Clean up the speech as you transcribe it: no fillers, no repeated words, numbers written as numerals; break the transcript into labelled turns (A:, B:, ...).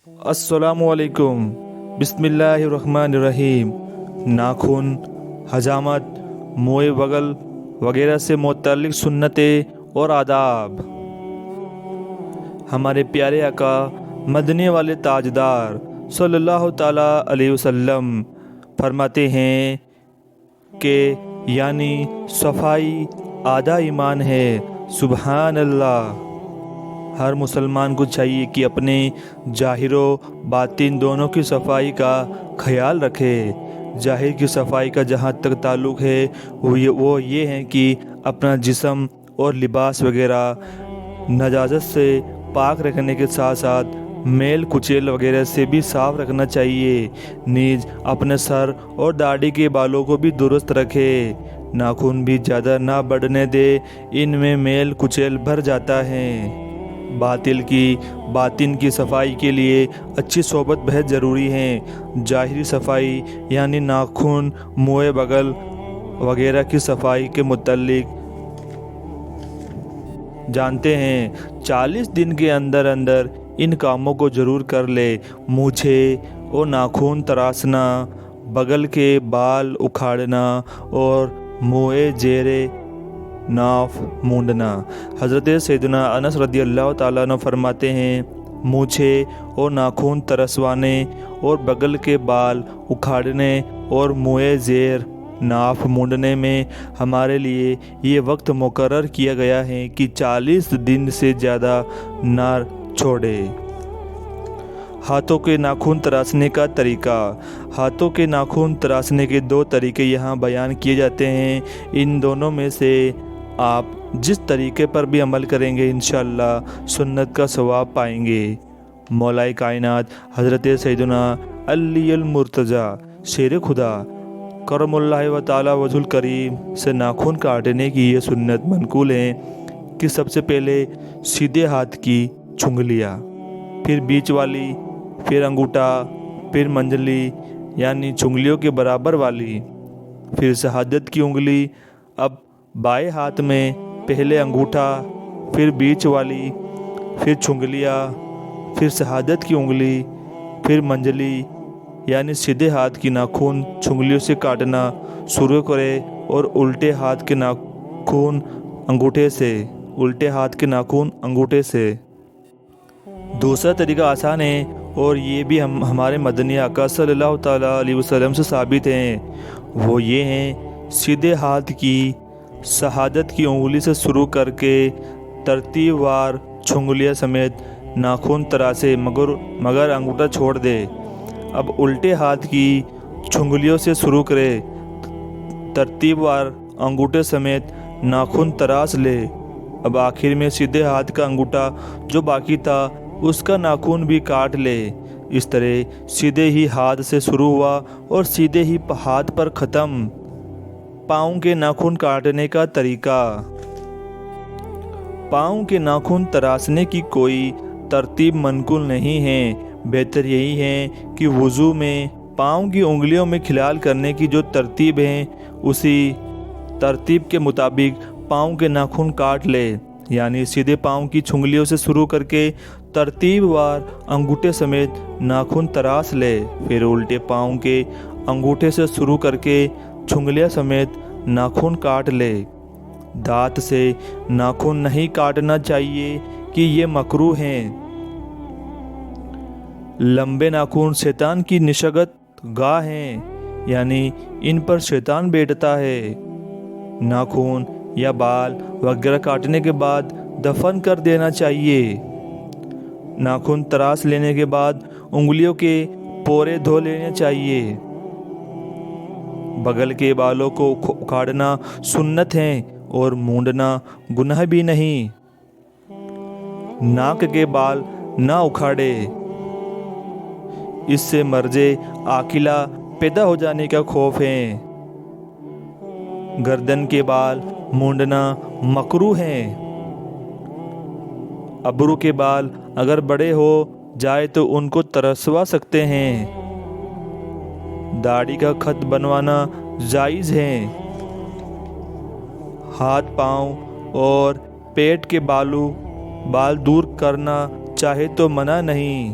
A: السلام علیکم۔ بسم اللہ الرحمن الرحیم۔ ناخن، حجامت، موئے بغل وغیرہ سے متعلق سنتیں اور آداب۔ ہمارے پیارے آقا مدینے والے تاجدار صلی اللہ تعالیٰ علیہ وسلم فرماتے ہیں کہ یعنی صفائی آدھا ایمان ہے۔ سبحان اللہ۔ ہر مسلمان کو چاہیے کہ اپنے ظاہر و باطن دونوں کی صفائی کا خیال رکھے۔ ظاہر کی صفائی کا جہاں تک تعلق ہے وہ یہ ہے کہ اپنا جسم اور لباس وغیرہ نجاست سے پاک رکھنے کے ساتھ ساتھ میل کچیل وغیرہ سے بھی صاف رکھنا چاہیے۔ نیز اپنے سر اور داڑھی کے بالوں کو بھی درست رکھے۔ ناخن بھی زیادہ نہ بڑھنے دے، ان میں میل کچیل بھر جاتا ہے۔ باطن کی صفائی کے لیے اچھی صحبت بہت ضروری ہے۔ ظاہری صفائی یعنی ناخن، موئے بغل وغیرہ کی صفائی کے متعلق جانتے ہیں۔ 40 دن کے اندر ان کاموں کو ضرور کر لے۔ مونچھے اور ناخن تراشنا، بغل کے بال اکھاڑنا اور موئے زیر ناف مونڈنا۔ حضرت سیدنا انس رضی اللہ تعالیٰ عنہ فرماتے ہیں، مونچھے اور ناخن ترشوانے اور بغل کے بال اکھاڑنے اور موئے زیر ناف مونڈنے میں ہمارے لیے یہ وقت مقرر کیا گیا ہے کہ 40 دن سے زیادہ نہ چھوڑے۔ ہاتھوں کے ناخن تراشنے کا طریقہ۔ ہاتھوں کے ناخن تراشنے کے 2 طریقے یہاں بیان کیے جاتے ہیں۔ ان دونوں میں سے آپ جس طریقے پر بھی عمل کریں گے انشاءاللہ سنت کا ثواب پائیں گے۔ مولا کائنات حضرت سیدنا علی المرتضیٰ شیر خدا کرم اللہ و تعالی وجہ الکریم سے ناخن کاٹنے کی یہ سنت منقول ہے کہ سب سے پہلے سیدھے ہاتھ کی چنگلیاں، پھر بیچ والی، پھر انگوٹھا، پھر منجلی یعنی چنگلیوں کے برابر والی، پھر شہادت کی انگلی۔ اب بائیں ہاتھ میں پہلے انگوٹھا، پھر بیچ والی، پھر چنگلیاں، پھر شہادت کی انگلی، پھر منجلی یعنی سیدھے ہاتھ کی ناخن چنگلیوں سے کاٹنا شروع کرے اور الٹے ہاتھ کے ناخن انگوٹھے سے۔ دوسرا طریقہ آسان ہے اور یہ بھی ہمارے مدنی آقا صلی اللہ تعالیٰ علیہ وسلم سے ثابت ہیں۔ وہ یہ ہیں، سیدھے ہاتھ کی شہادت کی انگلی سے شروع کر کے ترتیب وار چنگلیاں سمیت ناخن تراشے مگر انگوٹھا چھوڑ دے۔ اب الٹے ہاتھ کی چنگلیوں سے شروع کرے، ترتیب وار انگوٹھے سمیت ناخن تراش لے۔ اب آخر میں سیدھے ہاتھ کا انگوٹھا جو باقی تھا اس کا ناخن بھی کاٹ لے۔ اس طرح سیدھے ہی ہاتھ سے شروع ہوا اور سیدھے ہی ہاتھ پر ختم۔ پاؤں کے ناخن کاٹنے کا طریقہ۔ پاؤں کے ناخن تراشنے کی کوئی ترتیب منقول نہیں ہے۔ بہتر یہی ہے کہ وضو میں پاؤں کی انگلیوں میں خلال کرنے کی جو ترتیب ہے اسی ترتیب کے مطابق پاؤں کے ناخن کاٹ لے، یعنی سیدھے پاؤں کی چنگلیوں سے شروع کر کے ترتیب وار انگوٹھے سمیت ناخن تراش لے، پھر الٹے پاؤں کے انگوٹھے سے شروع کر کے چنگلیاں سمیت ناخن کاٹ لے۔ دانت سے ناخن نہیں کاٹنا چاہیے کہ یہ مکروہ ہیں۔ لمبے ناخن شیطان کی نشست گاہ ہیں، یعنی ان پر شیطان بیٹھتا ہے۔ ناخن یا بال وغیرہ کاٹنے کے بعد دفن کر دینا چاہیے۔ ناخن تراش لینے کے بعد انگلیوں کے پورے دھو لینے چاہیے۔ بغل کے بالوں کو اکھاڑنا سنت ہے اور مونڈنا گناہ بھی نہیں۔ ناک کے بال نہ اکھاڑے، اس سے مرض عاقلہ پیدا ہو جانے کا خوف ہے۔ گردن کے بال مونڈنا مکروہ ہے۔ ابرو کے بال اگر بڑے ہو جائے تو ان کو ترشوا سکتے ہیں۔ داڑھی کا خط بنوانا جائز ہے۔ ہاتھ، پاؤں اور پیٹ کے بال دور کرنا چاہے تو منع نہیں۔